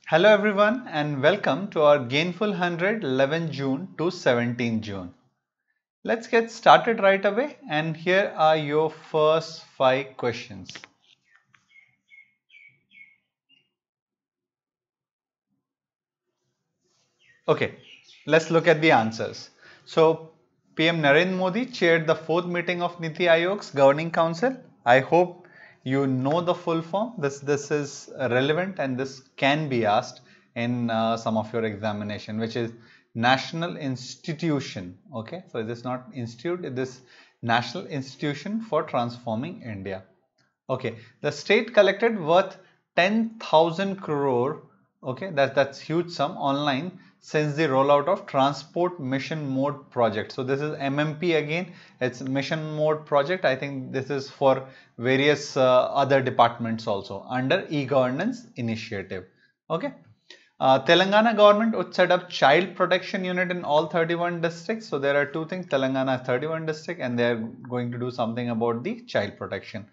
Hello everyone and welcome to our GAinful-100 11 June to 17 June. Let's get started right away and here are your first 5 questions. Okay, let's look at the answers. So PM Narendra Modi chaired the 4th meeting of Niti Aayog's Governing Council. I hope you know the full form. This is relevant and this can be asked in some of your examination, which is National Institution. Okay, so it is not institute, it is National Institution for Transforming India. Okay, the state collected worth 10,000 crore. Okay, that's huge sum online since the rollout of Transport Mission Mode project. So this is MMP again. It's Mission Mode project. I think this is for various other departments also under e-governance initiative. Okay. Telangana government would set up child protection unit in all 31 districts. So there are two things. Telangana has 31 districts and they are going to do something about the child protection.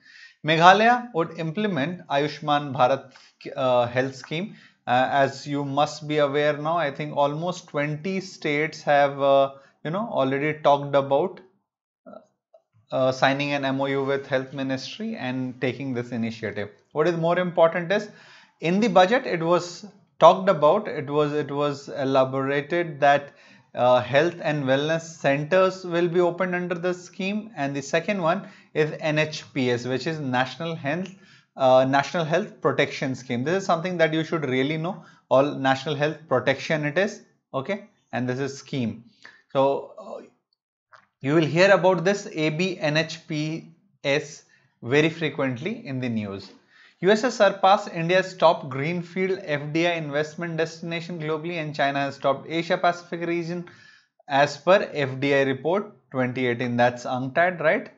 Meghalaya would implement Ayushman Bharat health scheme. As you must be aware now, I think almost 20 states have already talked about signing an MOU with Health Ministry and taking this initiative. What is more important is in the budget it was talked about, it was elaborated that health and wellness centers will be opened under the scheme, and the second one is NHPS, which is National Health Protection Scheme. This is something that you should really know. All National Health Protection it is, okay, and this is scheme. So you will hear about this ABNHPS very frequently in the news. US has surpassed India's top greenfield FDI investment destination globally, and China has topped Asia Pacific region as per FDI report 2018. That's UNCTAD, right?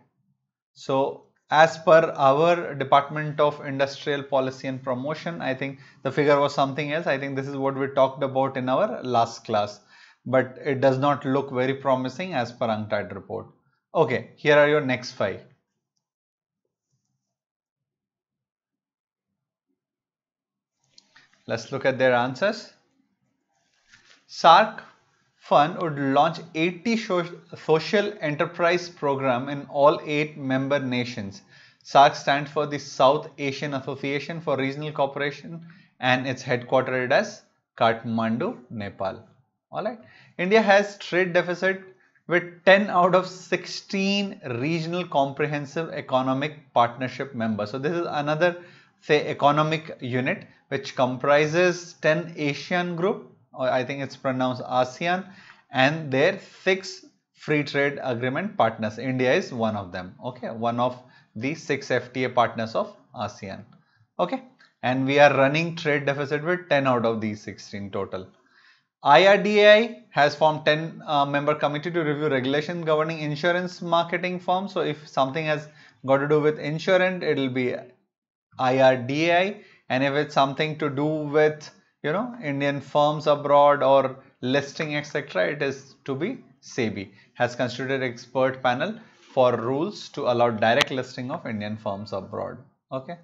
So as per our Department of Industrial Policy and Promotion, I think the figure was something else. I think this is what we talked about in our last class, but it does not look very promising as per UNCTAD report. Okay, here are your next 5. Let's look at their answers. SARC Fund would launch 80 social enterprise program in all 8 member nations. SARC stands for the South Asian Association for Regional Cooperation and it's headquartered as Kathmandu, Nepal. Alright. India has trade deficit with 10 out of 16 regional comprehensive economic partnership members. So this is another, say, economic unit which comprises 10 Asian group, or I think it's pronounced ASEAN, and their 6 free trade agreement partners. India is one of them. Okay, one of the 6 FTA partners of ASEAN. Okay, and we are running trade deficit with 10 out of these 16 total. IRDAI has formed 10 member committee to review regulation governing insurance marketing firms. So if something has got to do with insurance, it will be IRDAI, and if it's something to do with Indian firms abroad or listing etc., it is to be SEBI. Has constituted expert panel for rules to allow direct listing of Indian firms abroad. Okay.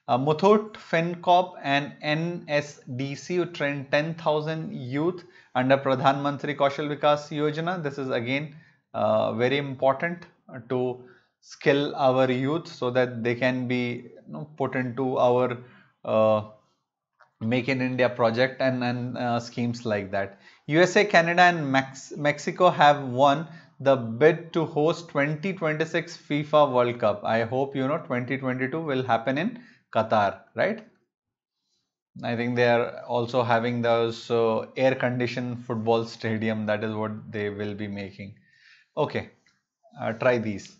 Muthoot, FinCorp and NSDC would train 10,000 youth under Pradhan Mantri Kaushal Vikas Yojana. This is again very important to skill our youth so that they can be put into our Make in India project and schemes like that. USA, Canada and Mexico have won the bid to host 2026 FIFA World Cup. I hope 2022 will happen in Qatar, right? I think they are also having those air-conditioned football stadium. That is what they will be making. Okay, try these.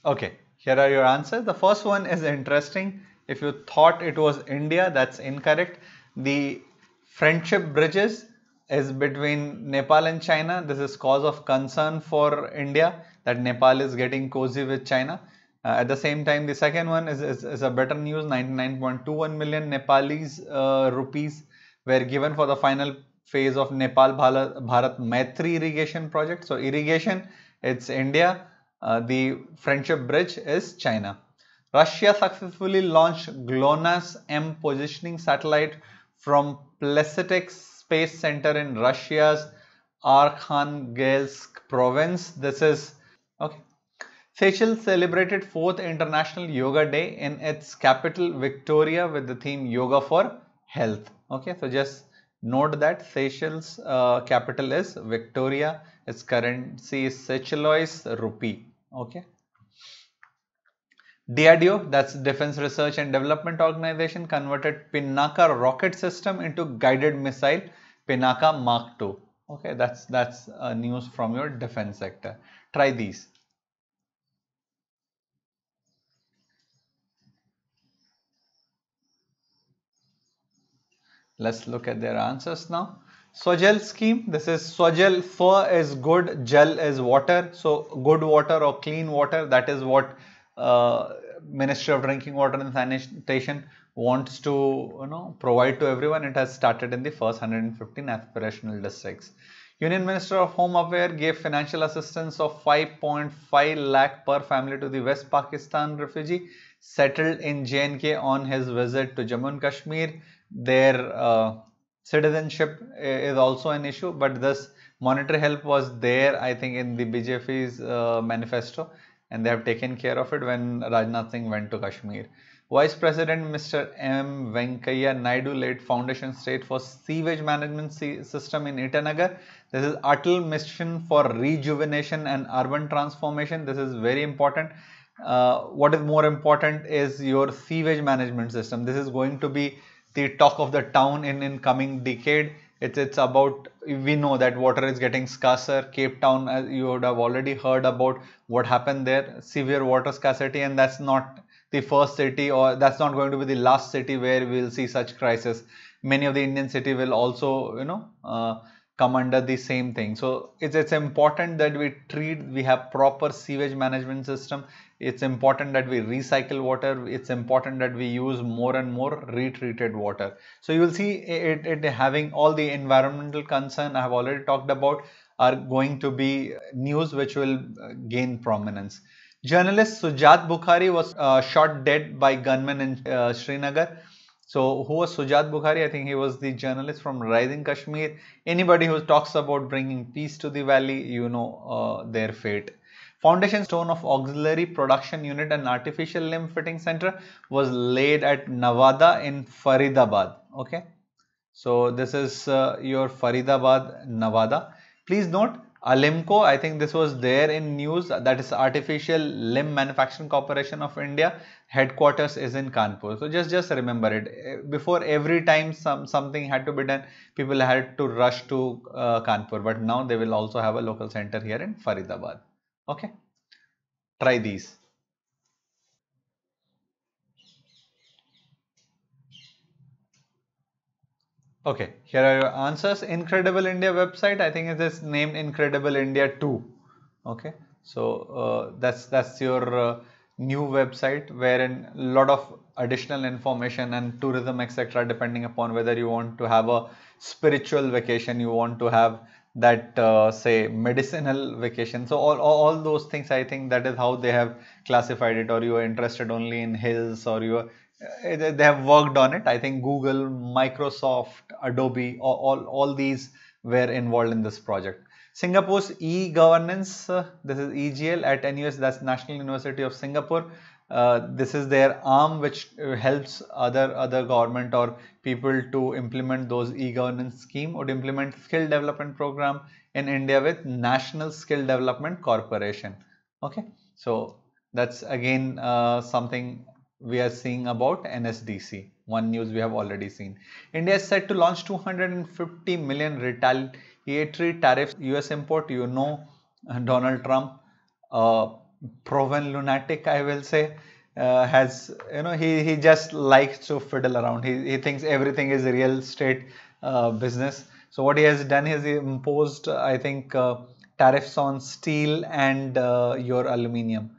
Okay, here are your answers. The first one is interesting. If you thought it was India, that's incorrect. The friendship bridges is between Nepal and China. This is cause of concern for India that Nepal is getting cozy with China. At the same time, the second one is a better news. 99.21 million Nepalese rupees were given for the final phase of Nepal Bharat Maitri irrigation project. So irrigation, it's India. The friendship bridge is China. Russia successfully launched GLONASS M positioning satellite from Plesetsk Space Center in Russia's Arkhangelsk province. This is okay. Seychelles celebrated 4th International Yoga Day in its capital Victoria with the theme Yoga for Health. Okay, so just note that Seychelles capital is Victoria, its currency is Seychellois rupee. Okay. DRDO, that's Defense Research and Development Organization, converted Pinaka rocket system into guided missile Pinaka Mark II. Okay, that's news from your defense sector. Try these. Let's look at their answers now. Swajal scheme. This is Swajal. Swa is good, Jal is water. So good water or clean water. That is what Ministry of Drinking Water and Sanitation wants to provide to everyone. It has started in the first 115 aspirational districts. Union Minister of Home Affairs gave financial assistance of 5.5 lakh per family to the West Pakistan refugee settled in J&K on his visit to Jammu and Kashmir. Their citizenship is also an issue, but this monetary help was there, I think, in the BJP's manifesto, and they have taken care of it when Rajnath Singh went to Kashmir. Vice President Mr. M. Venkaiah Naidu laid foundation state for sewage management system in Itanagar. This is Atal Mission for Rejuvenation and Urban Transformation. This is very important. What is more important is your sewage management system. This is going to be the talk of the town in coming decade. It's about, we know that water is getting scarcer. Cape Town, as you would have already heard about what happened there, severe water scarcity, and that's not the first city, or that's not going to be the last city where we'll see such crisis. Many of the Indian city will also come under the same thing. So it's important that we have proper sewage management system. It's important that we recycle water. It's important that we use more and more retreated water. So you will see it having all the environmental concern I have already talked about are going to be news which will gain prominence. Journalist Sujat Bukhari was shot dead by gunmen in Srinagar. So who was Sujat Bukhari? I think he was the journalist from Rising Kashmir. Anybody who talks about bringing peace to the valley, you know their fate. Foundation stone of auxiliary production unit and artificial limb fitting center was laid at Nawada in Faridabad. Okay. So this is your Faridabad, Nawada. Please note Alimco, I think this was there in news, that is Artificial Limb Manufacturing Corporation of India. Headquarters is in Kanpur. So just remember it. Before, every time something had to be done, people had to rush to Kanpur. But now they will also have a local center here in Faridabad. Okay. Try these. Okay, here are your answers. Incredible India website, I think it is named Incredible India 2. Okay, so that's your new website wherein a lot of additional information and tourism etc. depending upon whether you want to have a spiritual vacation, you want to have that say medicinal vacation. So all those things, I think that is how they have classified it, or you are interested only in hills, or you are they have worked on it. I think Google, Microsoft, Adobe, all these were involved in this project. Singapore's e-governance, this is EGL at NUS, that's National University of Singapore. This is their arm which helps other government or people to implement those e-governance scheme, would implement skill development program in India with National Skill Development Corporation. Okay, so that's again something we are seeing about NSDC. One news we have already seen. India is set to launch 250 million retaliatory tariffs US import. You know, Donald Trump, proven lunatic, I will say, has, he just likes to fiddle around. He thinks everything is real estate business. So what he has done is he imposed, I think, tariffs on steel and your aluminium.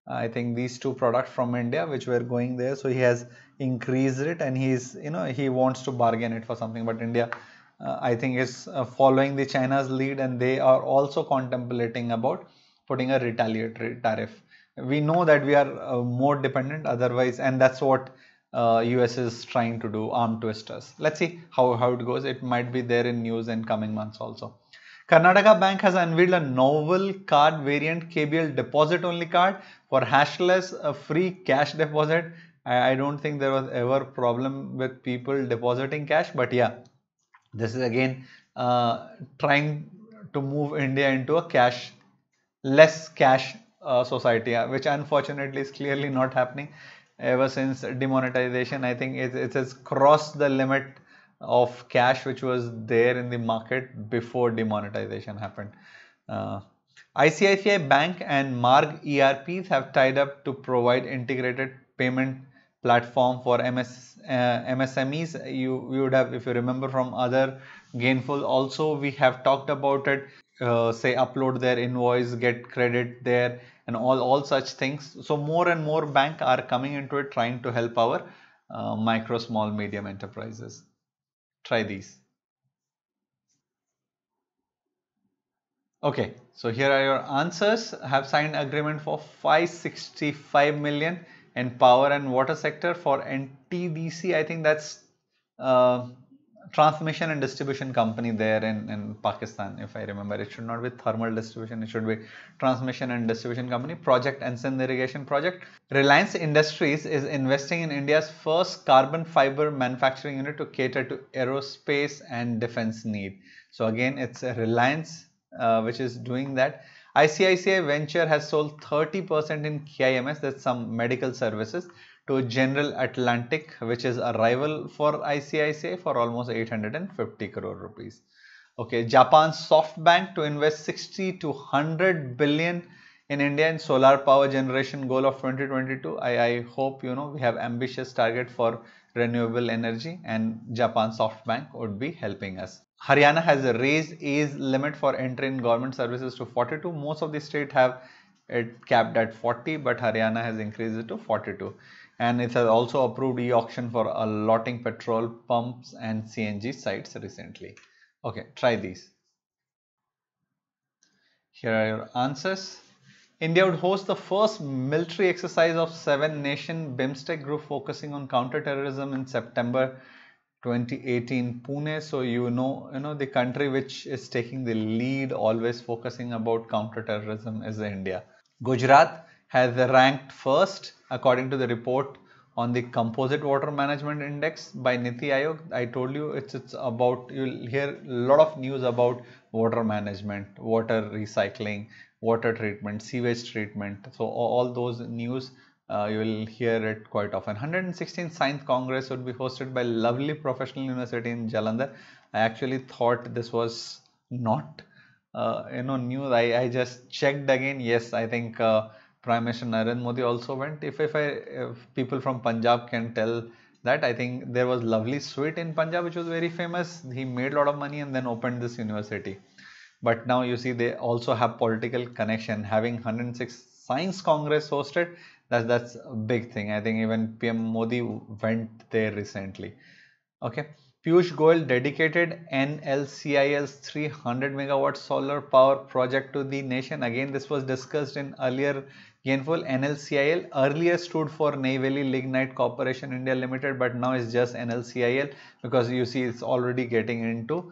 I think these two products from India which were going there, so he has increased it, and he wants to bargain it for something. But India, I think, is following the China's lead, and they are also contemplating about putting a retaliatory tariff. We know that we are more dependent otherwise, and that's what US is trying to do, arm twist us. Let's see how it goes. It might be there in news in coming months also. Karnataka Bank has unveiled a novel card variant, KBL deposit only card for hashless free cash deposit. I don't think there was ever problem with people depositing cash, but yeah, this is again trying to move India into a less cash society, which unfortunately is clearly not happening. Ever since demonetization, I think it has crossed the limit of cash which was there in the market before demonetization happened. Uh, ICICI Bank and Marg ERPs have tied up to provide integrated payment platform for MSMEs. You would have, if you remember from other Gainful, also we have talked about it. Say upload their invoice, get credit there, and all such things. So more and more bank are coming into it, trying to help our micro, small, medium enterprises. Try these. Okay, so here are your answers. Have signed agreement for 565 million in power and water sector for NTDC. I think that's uh, transmission and distribution company there in Pakistan. If I remember, it should not be thermal distribution. It should be transmission and distribution company. Project Ensign irrigation project. Reliance Industries is investing in India's first carbon fiber manufacturing unit to cater to aerospace and defense need. So again, it's a Reliance which is doing that. ICICI Venture has sold 30% in KIMS, that's some medical services, to General Atlantic, which is a rival for ICICI, for almost 850 crore rupees. Okay, Japan's SoftBank to invest 60 to 100 billion in India in solar power generation goal of 2022. I hope we have ambitious target for renewable energy, and Japan SoftBank would be helping us. Haryana has raised age limit for entry in government services to 42. Most of the states have it capped at 40, but Haryana has increased it to 42. And it has also approved e-auction for allotting petrol pumps and CNG sites recently. Okay, try these. Here are your answers. India would host the first military exercise of 7-nation BIMSTEC group focusing on counter-terrorism in September 2018 Pune. So you know the country which is taking the lead, always focusing about counter-terrorism, is India. Gujarat has ranked first according to the report on the Composite Water Management Index by Niti Aayog. I told you it's about, you'll hear a lot of news about water management, water recycling, water treatment, sewage treatment. So all those news you will hear it quite often. 116th Science Congress would be hosted by lovely professional university in Jalandhar. I actually thought this was not news. I just checked again. Yes, I think Prime Minister Narendra Modi also went. If people from Punjab can tell that, I think there was lovely sweet in Punjab which was very famous. He made a lot of money and then opened this university. But now you see they also have political connection. Having 106 Science Congress hosted, that's a big thing. I think even PM Modi went there recently. Okay. Piyush Goyal dedicated NLCIL's 300 megawatt solar power project to the nation. Again, this was discussed in earlier Gainful. NLCIL earlier stood for Neyveli Lignite Corporation India Limited, but now it's just NLCIL because you see it's already getting into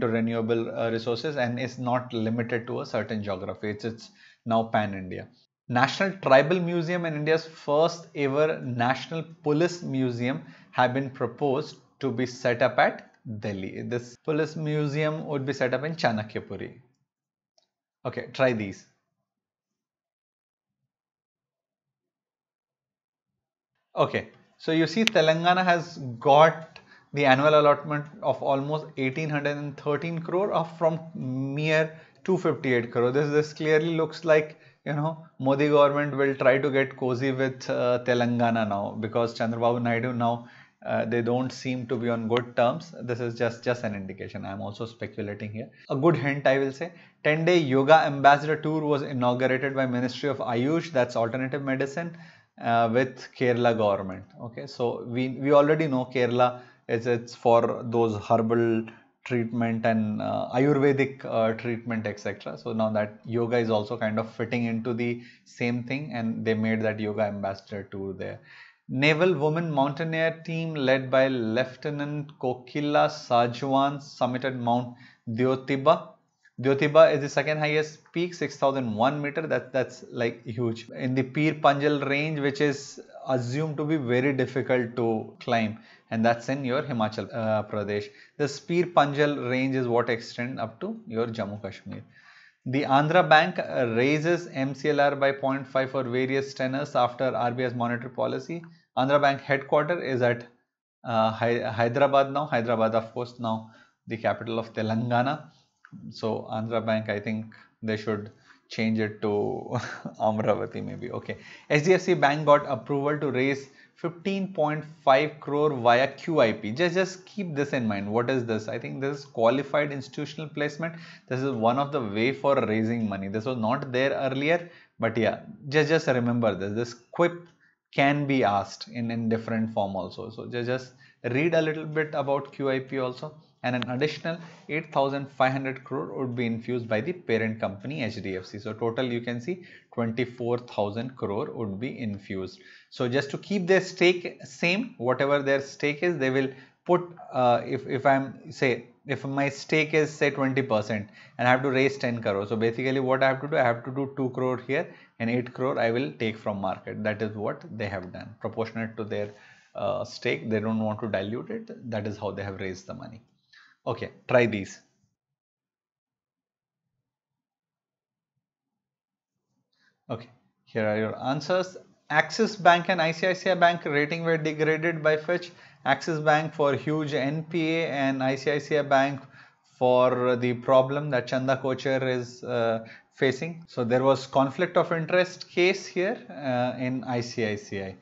renewable resources, and it's not limited to a certain geography. It's now pan India. National Tribal Museum and India's first ever National Police Museum have been proposed to be set up at Delhi. This police museum would be set up in Chanakyapuri. Okay, try these. Okay, so you see Telangana has got the annual allotment of almost 1813 crore from mere 258 crore. This clearly looks like Modi government will try to get cozy with Telangana now, because Chandrababu Naidu now they don't seem to be on good terms. This is just an indication. I am also speculating here. A good hint, I will say. 10-day yoga ambassador tour was inaugurated by Ministry of Ayush, that's alternative medicine, with Kerala government. Okay, so we already know Kerala it's for those herbal treatment and Ayurvedic treatment, etc. So now that yoga is also kind of fitting into the same thing, and they made that yoga ambassador tour there. Naval Women Mountaineer team led by Lieutenant Kokila Sajwan summited Mount Dyotiba. Dyotiba is the second highest peak, 6,001 meter. That's like huge. In the Pir Panjal range, which is assumed to be very difficult to climb, and that's in your Himachal Pradesh. The Pir Panjal range is what extends up to your Jammu Kashmir. The Andhra Bank raises MCLR by 0.5 for various tenors after RBI's monetary policy. Andhra Bank headquarters is at Hyderabad now. Hyderabad, of course, now the capital of Telangana. So Andhra Bank, I think they should change it to Amravati maybe. Okay. HDFC Bank got approval to raise 15.5 crore via QIP. Just keep this in mind. What is this? I think this is qualified institutional placement. This is one of the way for raising money. This was not there earlier, but yeah, just remember this. This quip can be asked in different form also. So just read a little bit about QIP also. And an additional 8,500 crore would be infused by the parent company HDFC. So total you can see 24,000 crore would be infused. So just to keep their stake same, whatever their stake is, they will put if my stake is say 20% and I have to raise 10 crore. So basically what I have to do, I have to do 2 crore here and 8 crore I will take from market. That is what they have done, proportionate to their stake. They don't want to dilute it. That is how they have raised the money. Okay, try these. Okay, here are your answers. Axis Bank and ICICI Bank rating were degraded by Fitch. Axis Bank for huge NPA and ICICI Bank for the problem that Chanda Kochar is facing. So there was conflict of interest case here in ICICI.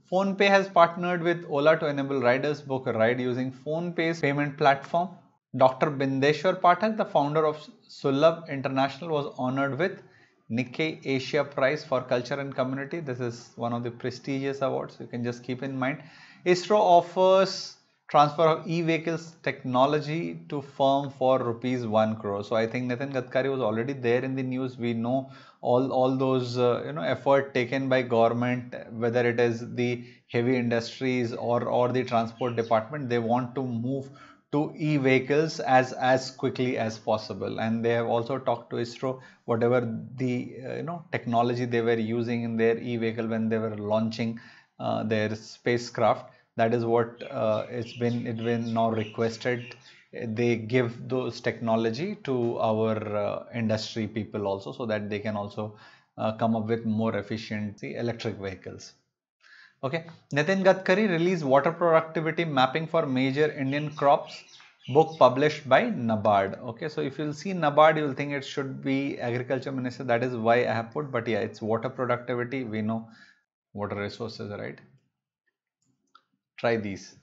PhonePe has partnered with Ola to enable riders book a ride using PhonePe's payment platform. Dr. Bindeshwar Pathak, the founder of Sulabh International, was honored with Nikkei Asia Prize for Culture and Community. This is one of the prestigious awards. You can just keep in mind. ISRO offers transfer of e-vehicles technology to firm for rupees 1 crore. So I think Nitin Gadkari was already there in the news. We know all those effort taken by government, whether it is the heavy industries or the transport department. They want to move to e-vehicles as quickly as possible, and they have also talked to ISRO whatever the technology they were using in their e-vehicle when they were launching their spacecraft. That is what it's been now requested. They give those technology to our industry people also, so that they can also come up with more efficient electric vehicles. Okay, Nitin Gadkari released water productivity mapping for major Indian crops, book published by NABARD. Okay, so if you'll see NABARD, you'll think it should be Agriculture Minister. That is why I have put, but yeah, it's water productivity. We know water resources, right? Try these.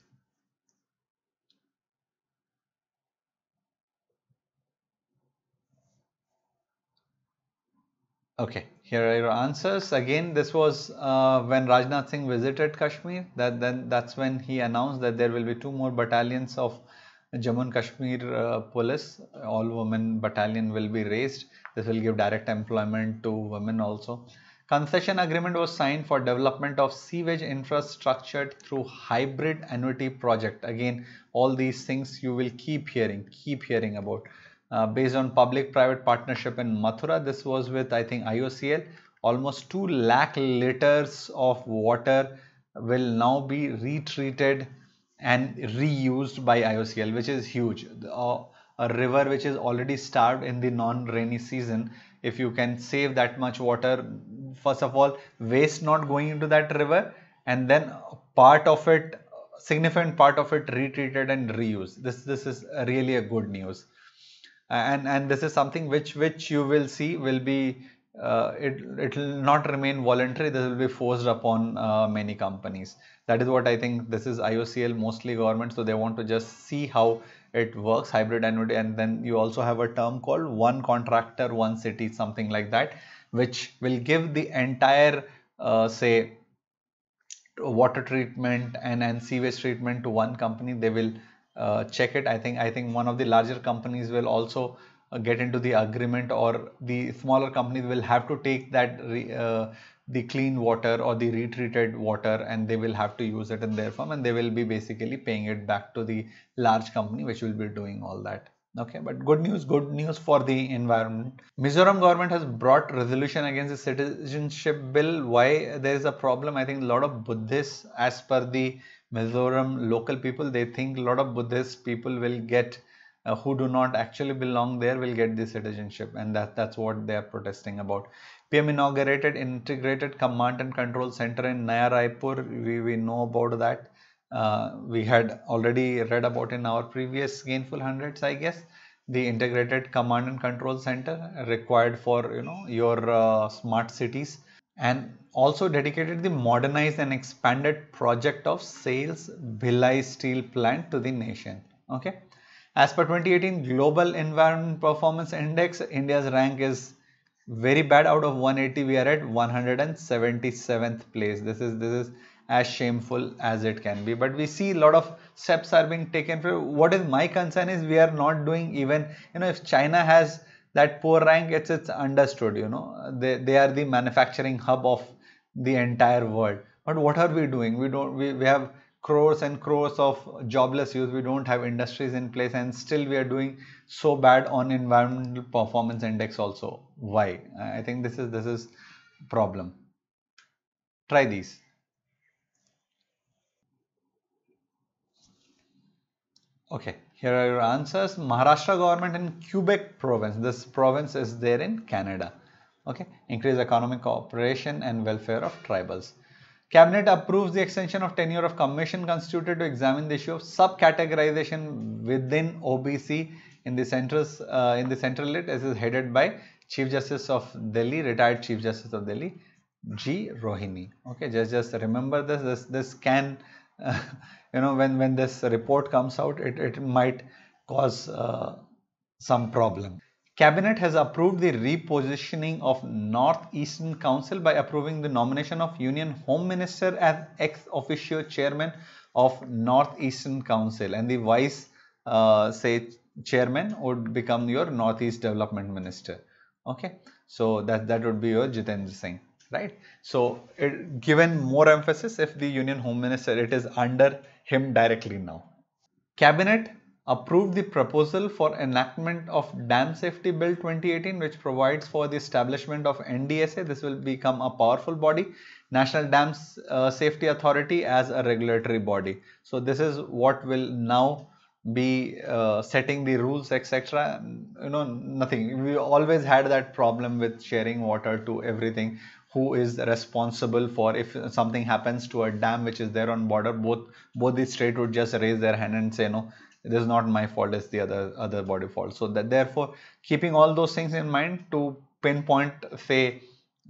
Okay, here are your answers. Again, this was when Rajnath Singh visited Kashmir. That's when he announced that there will be 2 more battalions of Jammu and Kashmir police. All women battalion will be raised. This will give direct employment to women also. Concession agreement was signed for development of sewage infrastructure through hybrid annuity project. Again, all these things you will keep hearing about. Based on public-private partnership in Mathura. This was with, I think, IOCL. Almost 2 lakh liters of water will now be retreated and reused by IOCL, which is huge. A river which is already starved in the non-rainy season, if you can save that much water, first of all, waste not going into that river, and then part of it, significant part of it retreated and reused. This is really a good news. And this is something which you will see will be it will not remain voluntary. This will be forced upon many companies. That is what I think. This is IOCL, mostly government, so they want to just see how it works, hybrid annuity. And then you also have a term called one contractor, one city, something like that, which will give the entire say water treatment and sewage treatment to one company. They will check it. I think one of the larger companies will also get into the agreement, or the smaller companies will have to take that the clean water or the retreated water, and they will have to use it in their farm, and they will be basically paying it back to the large company which will be doing all that. Okay, but good news for the environment. Mizoram government has brought resolution against the citizenship bill. Why there is a problem? I think a lot of Buddhists, as per the Mizoram local people, they think a lot of Buddhist people will get who do not actually belong there will get the citizenship, and that's what they are protesting about. PM inaugurated integrated command and control center in Naya Raipur. We know about that. We had already read about in our previous GAinful hundreds, I guess, the integrated command and control center required for your smart cities, and also dedicated the modernized and expanded project of sales Bhilai steel plant to the nation. Okay, as per 2018 Global Environment Performance Index, India's rank is very bad. Out of 180, we are at 177th place. This is as shameful as it can be. But we see a lot of steps are being taken. What is my concern is we are not doing even, if China has that poor rank, it's understood. They are the manufacturing hub of the entire world. But what are we doing? We have crores and crores of jobless youth. We don't have industries in place, and still we are doing so bad on environmental performance index also. Why? I think this is problem. Try these. Okay, here are your answers. Maharashtra government in Quebec province. This province is there in Canada. Okay, increase economic cooperation and welfare of tribals. Cabinet approves the extension of tenure of commission constituted to examine the issue of subcategorization within OBC in the central lit. This is headed by Chief Justice of Delhi, retired Chief Justice of Delhi, G. Rohini. Okay, just remember this. This can, when this report comes out, it might cause some problem. Cabinet has approved the repositioning of Northeastern Council by approving the nomination of Union Home Minister as ex officio chairman of Northeastern Council, and the vice chairman would become your Northeast Development Minister. Okay, so that would be your Jitendra Singh, right? So given more emphasis, if the Union Home Minister, it is under him directly now. Cabinet approved the proposal for enactment of Dam Safety Bill 2018, which provides for the establishment of NDSA. This will become a powerful body, National Dams Safety Authority, as a regulatory body. So this is what will now be setting the rules, etc. Nothing. We always had that problem with sharing water to everything. Who is responsible for if something happens to a dam which is there on border? Both the state would just raise their hand and say, no, this is not my fault, it's the other body fault. So that therefore, keeping all those things in mind to pinpoint, say,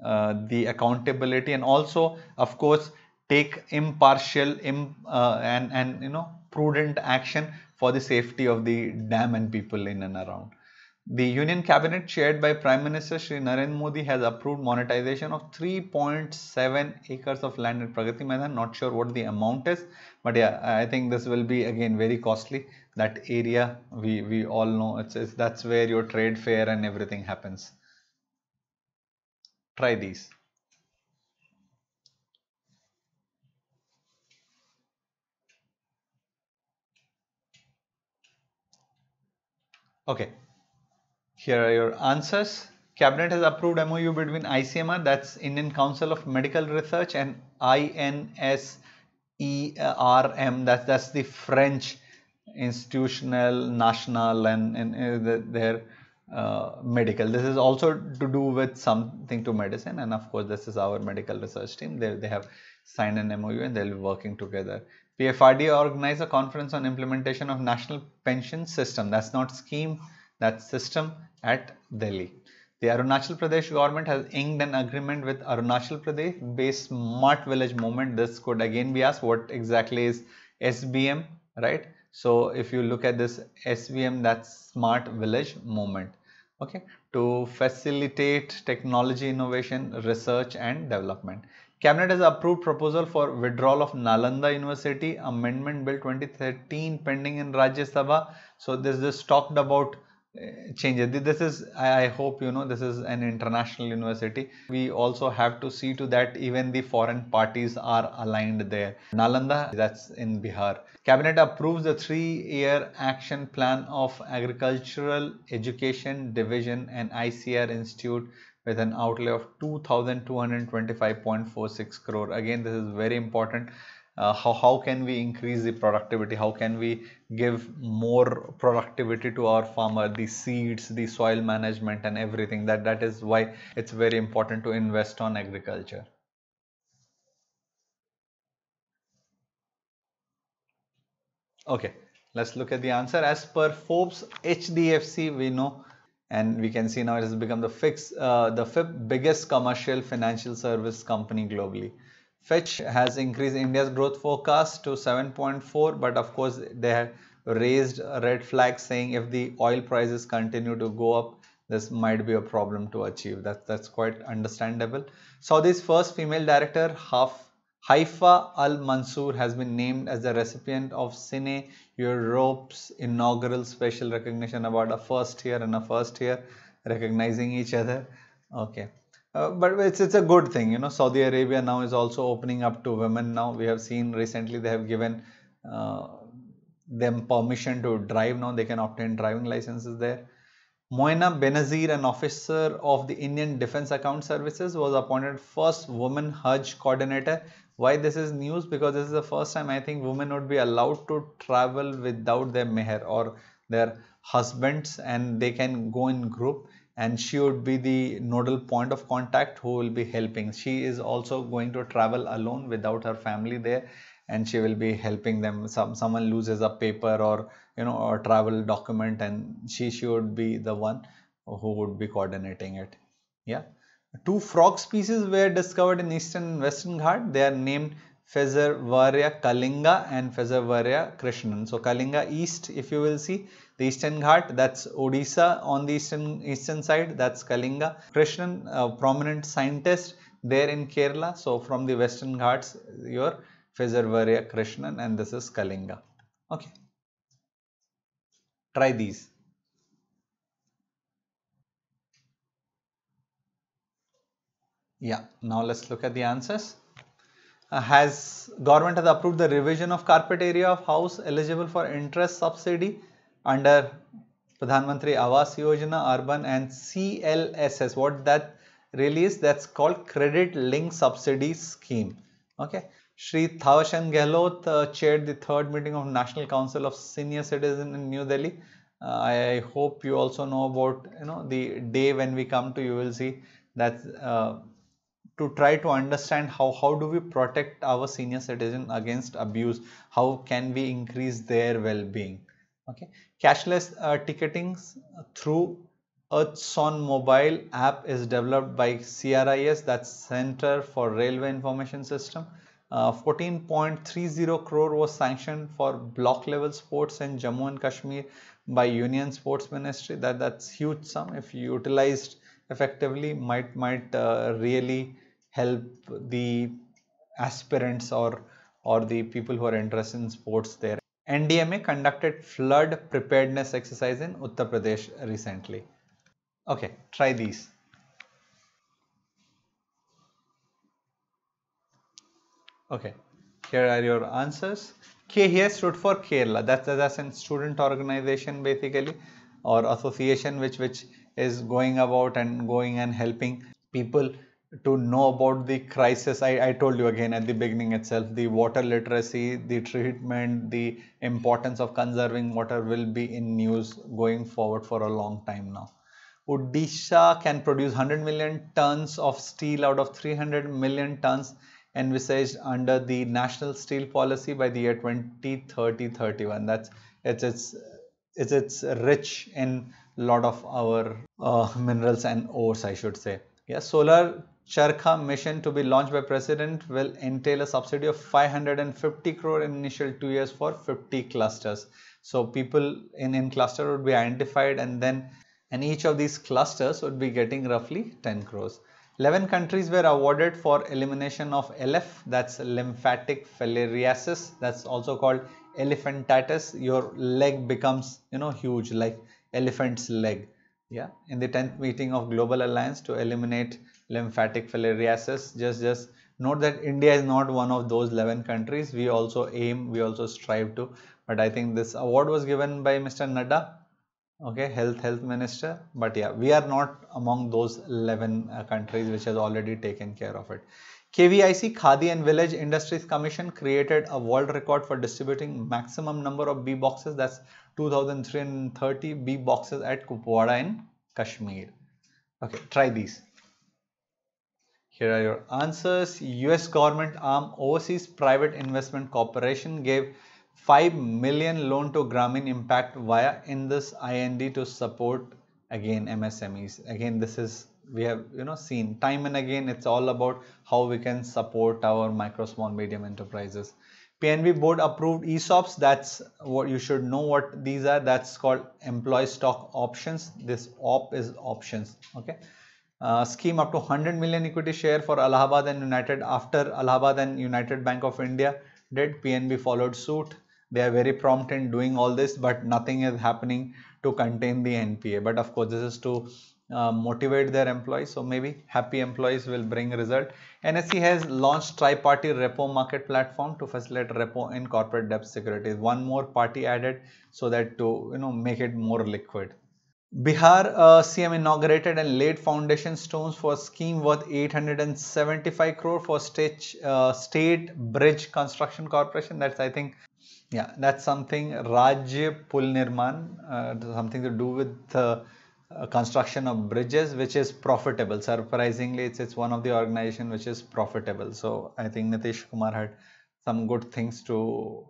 the accountability, and also of course take impartial and prudent action for the safety of the dam and people in and around. The Union Cabinet, chaired by Prime Minister Shri Narendra Modi, has approved monetization of 3.7 acres of land in Pragati Maidan. Not sure what the amount is, but yeah, I think this will be again very costly. That area, we all know, that's where your trade fair and everything happens. Try these. Okay, here are your answers. Cabinet has approved MOU between ICMR, that's Indian Council of Medical Research, and INSERM, that's the French institutional national and their medical. This is also to do with something to medicine, and of course this is our medical research team. They have signed an MOU and they'll be working together. PFRDA organized a conference on implementation of national pension system. That's not scheme, that's system, at Delhi. The Arunachal Pradesh government has inked an agreement with Arunachal Pradesh based Smart Village Movement. This could again be asked, what exactly is SBM, right? So if you look at this SVM, that's Smart Village Movement. Okay, to facilitate technology innovation, research and development. Cabinet has approved proposal for withdrawal of Nalanda University Amendment Bill 2013 pending in Rajya Sabha. So this talked about changes. This is, I hope you know, this is an international university. We also have to see to that even the foreign parties are aligned there. Nalanda, that's in Bihar. Cabinet approves the 3-year action plan of Agricultural Education Division and ICR Institute with an outlay of 2,225.46 crore. Again, this is very important. How can we increase the productivity? How can we give more productivity to our farmer, the seeds, the soil management and everything? That is why it's very important to invest on agriculture. Okay, let's look at the answer. As per Forbes, HDFC, we know, and we can see now it has become the fifth biggest commercial financial service company globally. Fitch has increased India's growth forecast to 7.4, but of course they have raised a red flag saying if the oil prices continue to go up, this might be a problem to achieve. That's quite understandable. Saudi's first female director, Haifa Al Mansour, has been named as the recipient of Cine Europe's inaugural special recognition award, a first year and a first year recognizing each other. Okay. But it's a good thing, you know. Saudi Arabia now is also opening up to women. Now we have seen recently they have given them permission to drive. Now they can obtain driving licenses there. Moina Benazir, an officer of the Indian Defence Account Services, was appointed first woman Hajj coordinator. Why this is news? Because this is the first time I think women would be allowed to travel without their meher or their husbands, and they can go in group, and she would be the nodal point of contact who will be helping. She is also going to travel alone without her family there, and she will be helping them. Someone loses a paper or or travel document, and she would be the one who would be coordinating it. Yeah. Two frog species were discovered in eastern and western Ghat. They are named Feathervaria Kalinga and Feathervaria Krishnan. So Kalinga east, if you will see the eastern Ghat, that's Odisha on the eastern side, that's Kalinga. Krishnan, a prominent scientist there in Kerala. So from the western Ghats, your Feathervaria Krishnan, and this is Kalinga. Okay. Try these. Yeah, now let's look at the answers. Has government has approved the revision of carpet area of house eligible for interest subsidy under Pradhan Mantri Awas Yojana Urban and CLSS. What that really is, that's called Credit Link Subsidy Scheme. Okay. Shri Thawashan Gehlot chaired the third meeting of National Council of Senior Citizens in New Delhi. I hope you also know about the day when we come to, you will see that to try to understand how do we protect our senior citizen against abuse, how can we increase their well-being. Okay. Cashless ticketing through Earthson mobile app is developed by CRIS, that's Center for Railway Information System. 14.30 crore was sanctioned for block level sports in Jammu and Kashmir by Union Sports Ministry. That's huge sum. If utilized effectively, might really help the aspirants or the people who are interested in sports there. NDMA conducted flood preparedness exercise in Uttar Pradesh recently. Okay, try these. Okay, here are your answers. K here stood for Kerala. That's a student organization basically, or association which is going about and going and helping people to know about the crisis. I told you again at the beginning itself, the water literacy, the treatment, the importance of conserving water will be in news going forward for a long time now. Odisha can produce 100 million tons of steel out of 300 million tons envisaged under the national steel policy by the year 2030-31. That's it's rich in a lot of our minerals and ores, I should say. Yeah, solar Charkha mission to be launched by President will entail a subsidy of 550 crore in initial 2 years for 50 clusters. So people in cluster would be identified, and each of these clusters would be getting roughly 10 crores. 11 countries were awarded for elimination of LF, that's lymphatic filariasis, that's also called elephantitis. Your leg becomes, huge like elephant's leg. Yeah, in the 10th meeting of Global Alliance to eliminate lymphatic filariasis, just note that India is not one of those 11 countries. We also strive to, but I think this award was given by Mr. Nadda, okay, health minister. But yeah, we are not among those 11 countries which has already taken care of it. KVIC, Khadi and Village Industries Commission, created a world record for distributing maximum number of bee boxes, that's 2330 bee boxes at Kupwara in Kashmir. Okay, try these. Here are your answers. US government arm Overseas Private Investment Corporation gave 5 million loan to Grameen Impact via Indus IND to support again MSMEs. Again, this is, we have seen time and again, it's all about how we can support our micro, small, medium enterprises. PNB board approved ESOPs. That's what you should know what these are. That's called employee stock options. This op is options. Okay. Scheme up to 100 million equity share for Allahabad and United. After Allahabad and United Bank of India did, PNB followed suit. They are very prompt in doing all this, but nothing is happening to contain the NPA. But of course, this is to motivate their employees. So maybe happy employees will bring result. NSE has launched tri-party repo market platform to facilitate repo in corporate debt securities. One more party added so that to make it more liquid. Bihar CM inaugurated and laid foundation stones for a scheme worth 875 crore for State Bridge Construction Corporation. That's, I think, yeah, that's something Rajya Pul Nirman, something to do with construction of bridges, which is profitable. Surprisingly, it's one of the organization which is profitable. So I think Nitish Kumar had some good things to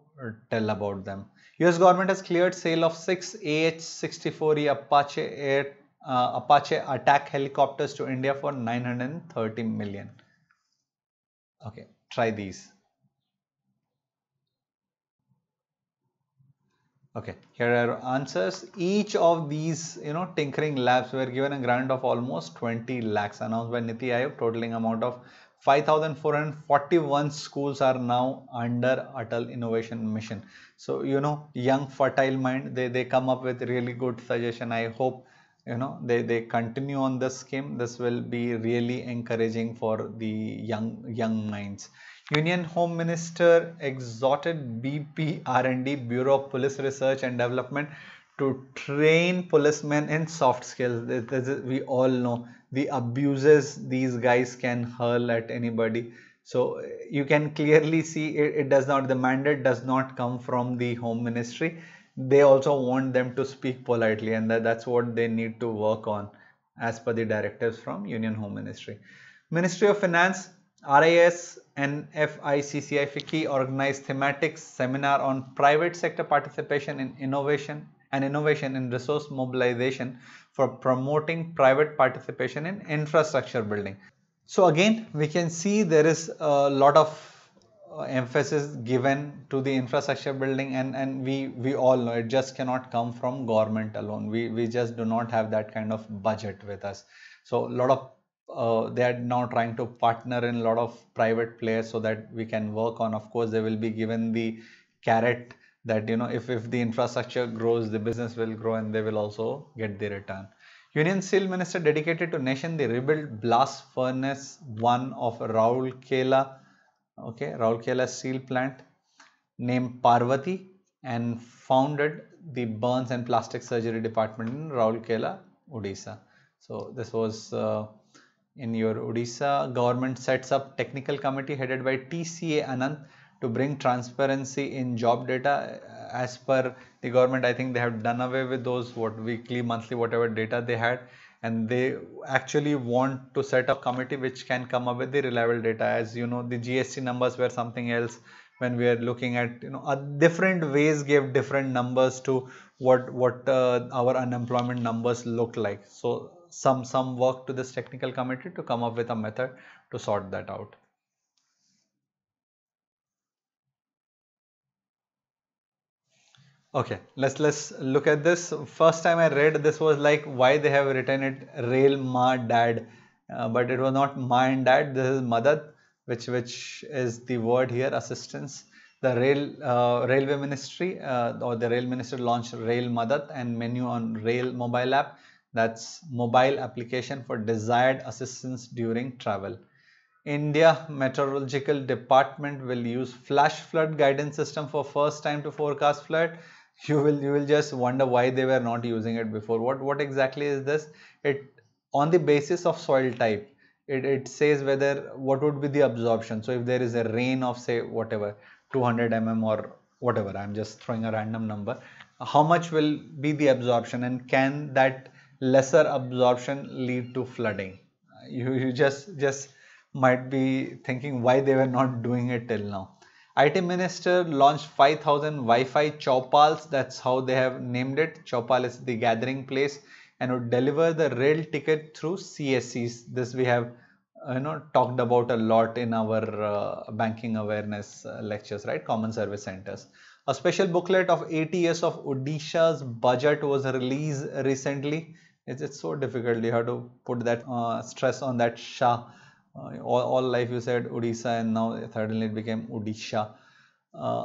tell about them. US government has cleared sale of 6 AH-64E Apache attack helicopters to India for 930 million. Okay, try these. Okay, here are answers. Each of these, tinkering labs were given a grant of almost 20 lakhs announced by Niti Aayog. Totaling amount of 5,441 schools are now under Atal Innovation Mission. So, young fertile mind, they come up with really good suggestion. I hope, they continue on this scheme. This will be really encouraging for the young minds. Union Home Minister exhorted BP R&D, Bureau of Police Research and Development, to train policemen in soft skills. We all know the abuses these guys can hurl at anybody. So you can clearly see it does not, the mandate does not come from the Home Ministry. They also want them to speak politely, and that's what they need to work on as per the directives from Union Home Ministry. Ministry of Finance, RIS and FICCI FICCI organized thematic seminar on private sector participation in innovation in resource mobilization for promoting private participation in infrastructure building. So again, we can see there is a lot of emphasis given to the infrastructure building, and we all know it just cannot come from government alone. We just do not have that kind of budget with us. So a lot of they are now trying to partner in a lot of private players so that we can work on. Of course, they will be given the carrot that if the infrastructure grows, the business will grow and they will also get the return. Union Steel Minister dedicated to nation the rebuilt blast furnace 1 of Rourkela, Rourkela steel plant, named Parvati, and founded the burns and plastic surgery department in Rourkela, Odisha. So this was in your Odisha. Government sets up technical committee headed by TCA Anand to bring transparency in job data. As per the government, I think they have done away with those weekly, monthly, whatever data they had, and they actually want to set up committee which can come up with the reliable data. As you know, the GST numbers were something else. When we are looking at different ways gave different numbers to what our unemployment numbers look like. So some work to this technical committee to come up with a method to sort that out. Okay, let's look at this. First time I read this was like, why they have written it Rail Ma Dad, but it was not ma and dad. This is madad, which is the word here, assistance. The railway ministry or the rail minister launched Rail Madad and menu on Rail mobile app. That's mobile application for desired assistance during travel. India Meteorological Department will use flash flood guidance system for first time to forecast flood. You will just wonder why they were not using it before. What exactly is this? It on the basis of soil type. It says whether what would be the absorption. So if there is a rain of say whatever 200 mm or whatever, I'm just throwing a random number, how much will be the absorption and can that lesser absorption lead to flooding? You just might be thinking why they were not doing it till now. IT Minister launched 5,000 Wi-Fi Chowpals. That's how they have named it. Chowpal is the gathering place and would deliver the rail ticket through CSCs. This we have talked about a lot in our banking awareness lectures, right? Common service centers. A special booklet of 80 years of Odisha's budget was released recently. It's so difficult. You have to put that stress on that Shah. All life you said Odisha and now suddenly it became Odisha.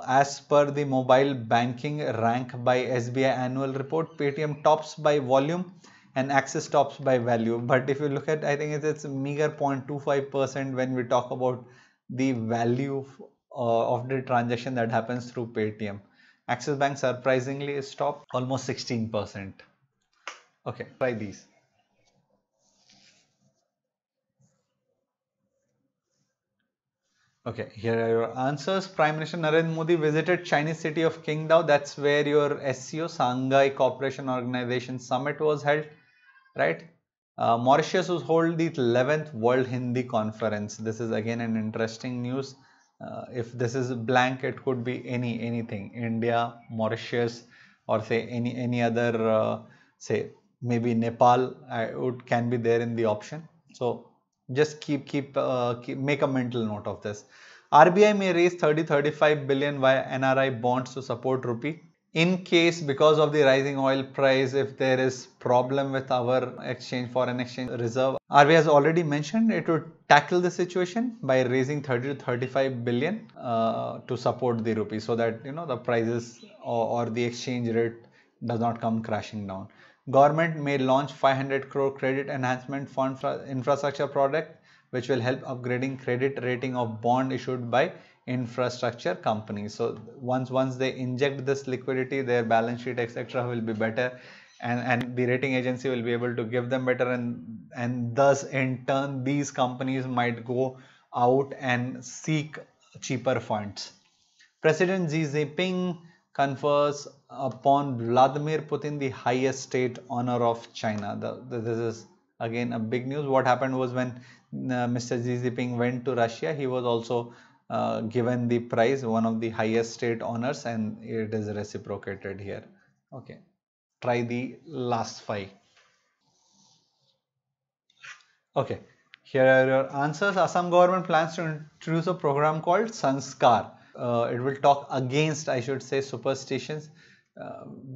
As per the mobile banking rank by SBI annual report, Paytm tops by volume and Axis tops by value. But if you look at, I think it's meager 0.25% when we talk about the value of the transaction that happens through Paytm. Axis Bank surprisingly is top, almost 16%. Okay, try these. Okay, here are your answers. Prime Minister Narendra Modi visited Chinese city of Qingdao. That's where your SCO, Shanghai Cooperation Organization Summit was held, right? Mauritius was hold the 11th World Hindi Conference. This is again an interesting news. If this is blank, it could be anything. India, Mauritius, or say any other say maybe Nepal. Can be there in the option. So just keep make a mental note of this. RBI may raise 30-35 billion via NRI bonds to support rupee. In case because of the rising oil price, if there is problem with our foreign exchange reserve, RBI has already mentioned it would tackle the situation by raising 30-35 billion to support the rupee, so that the prices or the exchange rate does not come crashing down. Government may launch 500 crore credit enhancement fund for infrastructure project, which will help upgrading credit rating of bond issued by infrastructure companies. So once they inject this liquidity, their balance sheet etc. will be better, and the rating agency will be able to give them better, and thus in turn these companies might go out and seek cheaper funds. President Xi Jinping confers upon Vladimir Putin the highest state honor of China. This is again a big news. What happened was when Mr. Xi Jinping went to Russia, he was also given the prize, one of the highest state honors, and it is reciprocated here. Okay, try the last five. Okay, here are your answers. Assam government plans to introduce a program called Sanskar. It will talk against, I should say, superstitions.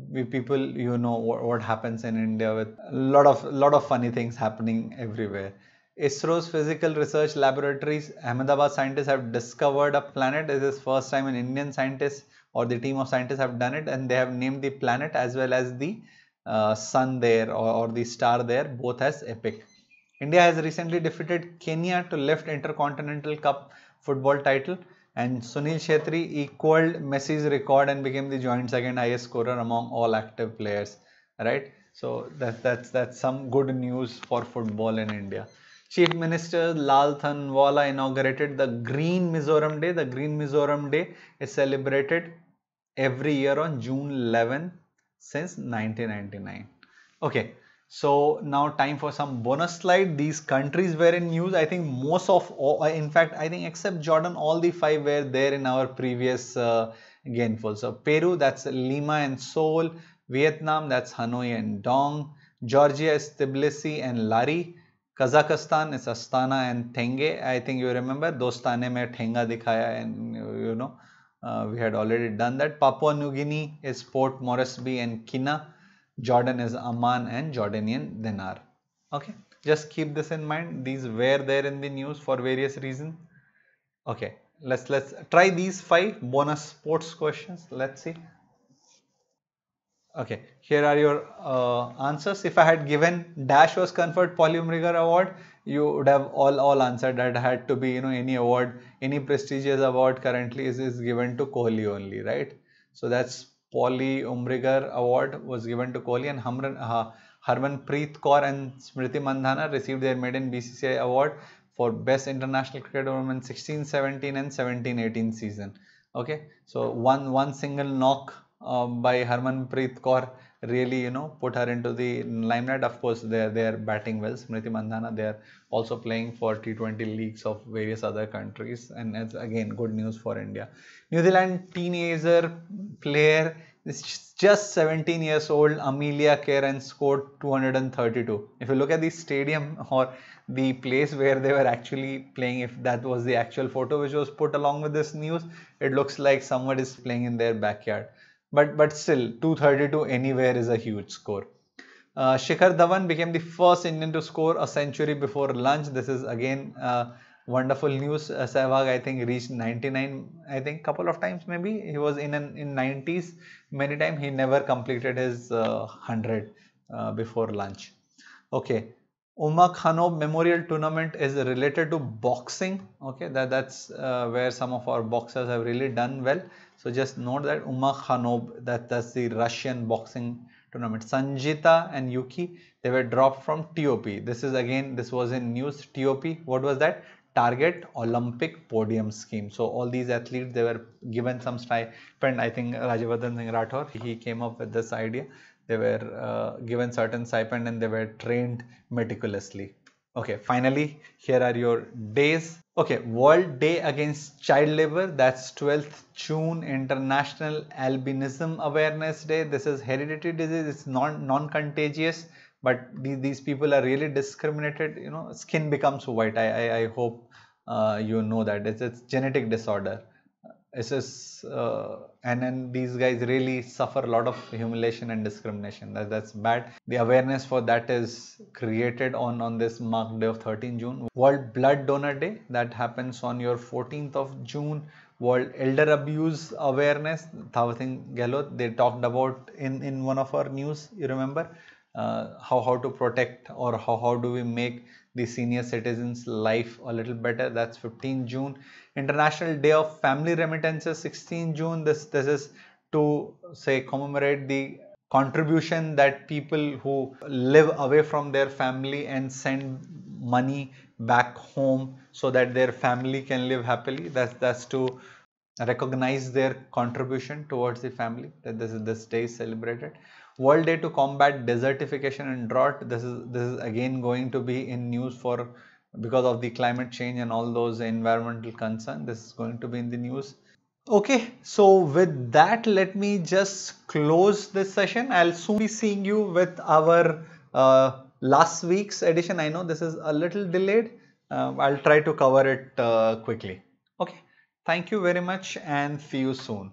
We people, what happens in India with a lot of funny things happening everywhere. ISRO's physical research laboratories, Ahmedabad scientists have discovered a planet. This is first time an Indian scientist or the team of scientists have done it, and they have named the planet as well as the sun there or the star there, both as epic. India has recently defeated Kenya to lift Intercontinental Cup football title, and Sunil Shetty equaled Messi's record and became the joint second highest scorer among all active players. Right? So that's some good news for football in India. Chief Minister Lal Thanwala inaugurated the Green Mizoram Day. The Green Mizoram Day is celebrated every year on June 11 since 1999. Okay, so now time for some bonus slide. These countries were in news. I think most of all, in fact, I think except Jordan, all the five were there in our previous Gainful. So Peru, that's Lima and Seoul. Vietnam, that's Hanoi and Dong. Georgia is Tbilisi and Lari. Kazakhstan is Astana and Tenge. I think you remember Dostane mein Thenga dikhaya, and we had already done that. Papua New Guinea is Port Moresby and Kina. Jordan is Amman and Jordanian dinar. Okay. Just keep this in mind. These were there in the news for various reasons. Okay, let's try these 5 bonus sports questions. Let's see. Okay, here are your answers. If I had given Dash was conferred Pauli Umrigar award, you would have all answered that had to be, any award, any prestigious award currently is given to Kohli only, right? So that's Pauli Umrigar award was given to Kohli, and Harmanpreet Kaur and Smriti Mandhana received their maiden BCCI award for Best International Cricket Tournament 16-17 and 17-18 season. Okay, so one single knock by Harmanpreet Kaur really, put her into the limelight. Of course, they are batting well. Smriti Mandhana, they are also playing for T20 leagues of various other countries, and it's again good news for India. New Zealand teenager player is just 17 years old, Amelia Karen, scored 232. If you look at the stadium or the place where they were actually playing, if that was the actual photo which was put along with this news, it looks like someone is playing in their backyard. But still, 232 anywhere is a huge score. Shikhar Dhawan became the first Indian to score a century before lunch. This is again wonderful news. Sehwag, I think, reached 99, I think, couple of times maybe. He was in 90s many times. He never completed his 100 before lunch. Okay. Uma Khanob Memorial Tournament is related to boxing. Okay, that's where some of our boxers have really done well. So just note that Uma Khanob, that's the Russian boxing tournament. Sanjita and Yuki, they were dropped from TOP. This was in news. TOP, what was that? Target Olympic Podium Scheme. So all these athletes, they were given some stipend. I think Rajavardhan Singh Rathore, he came up with this idea. They were given certain stipend and they were trained meticulously. Okay, finally, here are your days. Okay, World Day Against Child Labor, that's 12th June, International Albinism Awareness Day. This is hereditary disease, it's non-contagious, but these people are really discriminated, skin becomes white. I hope you know that. It's genetic disorder. And then these guys really suffer a lot of humiliation and discrimination. That's bad. The awareness for that is created on this marked day of 13 June. World Blood Donor Day, that happens on your 14th of June. World Elder Abuse Awareness, Thawar Singh Gehlot, they talked about in one of our news, you remember, how to protect, or how do we make the senior citizens' life a little better. That's 15 June. International Day of Family Remittances, 16 June. This is to say commemorate the contribution that people who live away from their family and send money back home so that their family can live happily. That's to recognize their contribution towards the family. That this day is celebrated. World Day to combat desertification and drought. This is again going to be in news because of the climate change and all those environmental concerns. This is going to be in the news. Okay, so with that, let me just close this session. I'll soon be seeing you with our last week's edition. I know this is a little delayed. I'll try to cover it quickly. Okay, thank you very much and see you soon.